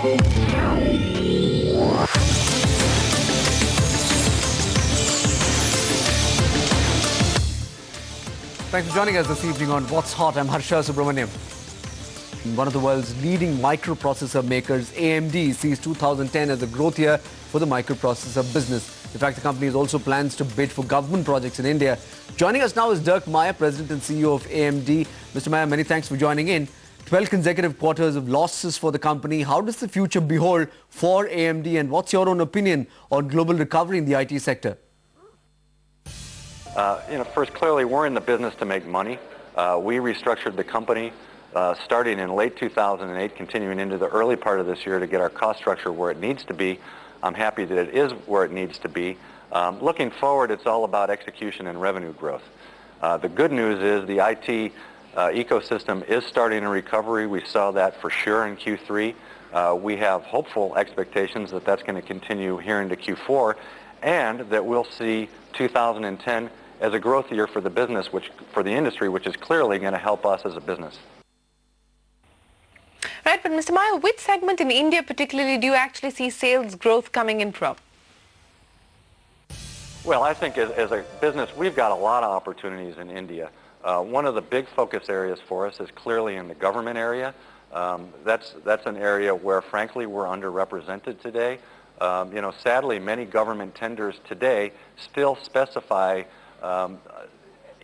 Thanks for joining us this evening on What's Hot. I'm Harsha Subramaniam. One of the world's leading microprocessor makers, AMD, sees 2010 as a growth year for the microprocessor business. In fact, the company also plans to bid for government projects in India. Joining us now is Dirk Meyer, President and CEO of AMD. Mr. Meyer, many thanks for joining in. 12 consecutive quarters of losses for the company. How does the future behold for AMD, and what's your own opinion on global recovery in the IT sector? First, clearly, we're in the business to make money. We restructured the company starting in late 2008, continuing into the early part of this year to get our cost structure where it needs to be. I'm happy that it is where it needs to be. Looking forward, it's all about execution and revenue growth. The good news is the IT ecosystem is starting a recovery. We saw that for sure in Q3. We have hopeful expectations that that's going to continue here into Q4, and that we'll see 2010 as a growth year for the business, for the industry, which is clearly going to help us as a business. Right, but Mr. Meyer, which segment in India particularly do you actually see sales growth coming in from? Well, I think as a business, we've got a lot of opportunities in India. One of the big focus areas for us is clearly in the government area. That's an area where, frankly, we're underrepresented today. Sadly, many government tenders today still specify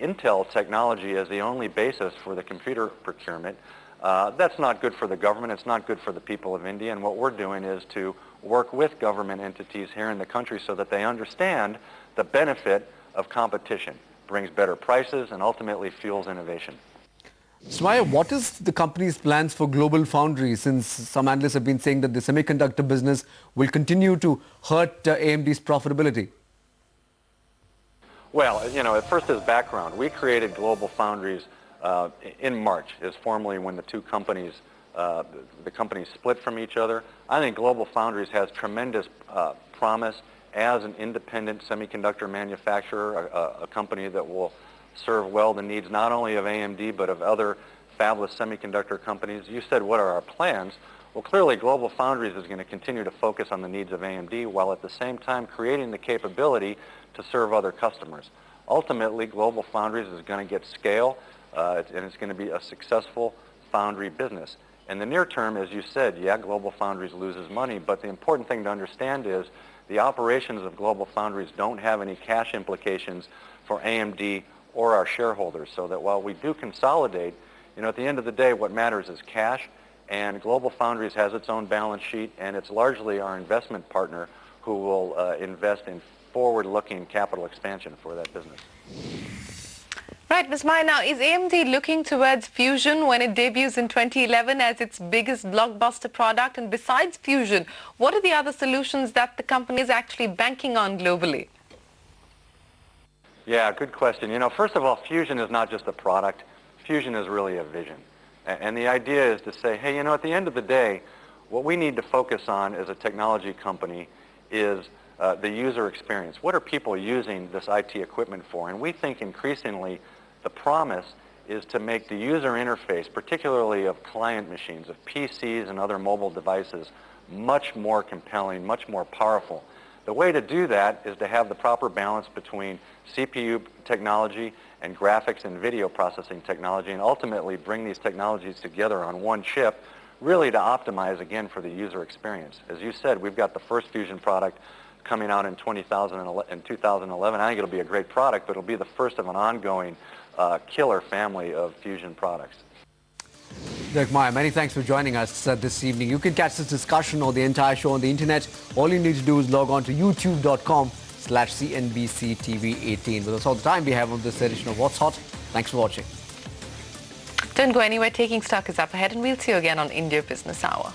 Intel technology as the only basis for the computer procurement. That's not good for the government. It's not good for the people of India. And what we're doing is to work with government entities here in the country so that they understand the benefit of competition. Brings better prices and ultimately fuels innovation. Smaya, what is the company's plans for global foundries, since some analysts have been saying that the semiconductor business will continue to hurt AMD's profitability? Well, first as background, we created Global Foundries in March, is formally when the two companies, the companies split from each other. I think Global Foundries has tremendous promise as an independent semiconductor manufacturer, a company that will serve well the needs not only of AMD but of other fabless semiconductor companies. You said, what are our plans? Well, clearly Global Foundries is going to continue to focus on the needs of AMD while at the same time creating the capability to serve other customers. Ultimately, Global Foundries is going to get scale, and it's going to be a successful foundry business. In the near term, as you said, yeah, Global Foundries loses money, but the important thing to understand is the operations of Global Foundries don't have any cash implications for AMD or our shareholders, so that while we do consolidate, at the end of the day, what matters is cash, and Global Foundries has its own balance sheet, and it's largely our investment partner who will invest in forward-looking capital expansion for that business. Right, Ms. Meyer, now, is AMD looking towards Fusion when it debuts in 2011 as its biggest blockbuster product? And besides Fusion, what are the other solutions that the company is actually banking on globally? Yeah, good question. First of all, Fusion is not just a product. Fusion is really a vision. And the idea is to say, hey, at the end of the day, what we need to focus on as a technology company is the user experience. What are people using this IT equipment for? And we think increasingly the promise is to make the user interface, particularly of client machines, of PCs and other mobile devices, much more compelling, much more powerful. The way to do that is to have the proper balance between CPU technology and graphics and video processing technology, and ultimately bring these technologies together on one chip, really to optimize, again, for the user experience. As you said, we've got the first Fusion product coming out in 2011. I think it'll be a great product, but it'll be the first of an ongoing killer family of Fusion products. Dirk Meyer, many thanks for joining us this evening. You can catch this discussion or the entire show on the internet. All you need to do is log on to youtube.com/CNBC TV18. But that's all the time we have on this edition of What's Hot. Thanks for watching. Don't go anywhere. Taking Stock is up ahead, and we'll see you again on India Business Hour.